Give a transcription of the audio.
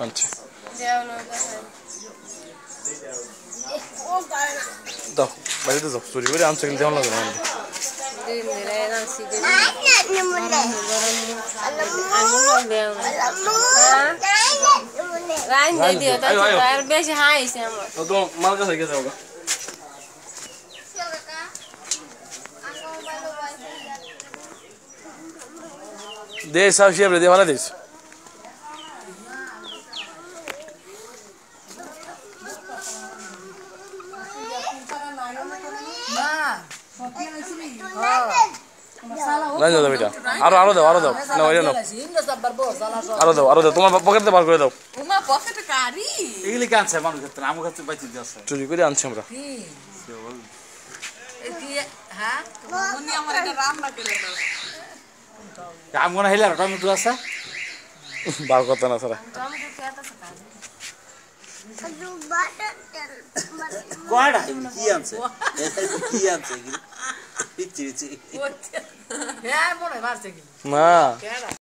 আচ্ছা দাও বাড়িতে যাও চুরি করে আনছো কিন্তু যেমন লাগে না বেশি হাইছে আমার তো মাল কাছে গেছে ওগা দে সব শেপ রে দে ভালো দিস না বেটা আরো দাও না ওই নাও আরো দাও তোমার পকেটে বার করে দাও ওমা পকেটে কারি এগুলি কানছে মানুষ ক্ষেত্রে আমার কাছে বাইতে দিয়েছে চুরি করে আনছি আমরা হ্যাঁ উনি আমার এটা রান্না করে দাও কাম কোন হইলা টমেটো আছে বার কথা না সারা টমেটো খেতে সাকা কোয়াড়া কি আনছে কি আনছে পিচ্ছি হ্যাঁ বড় মারছে কি মা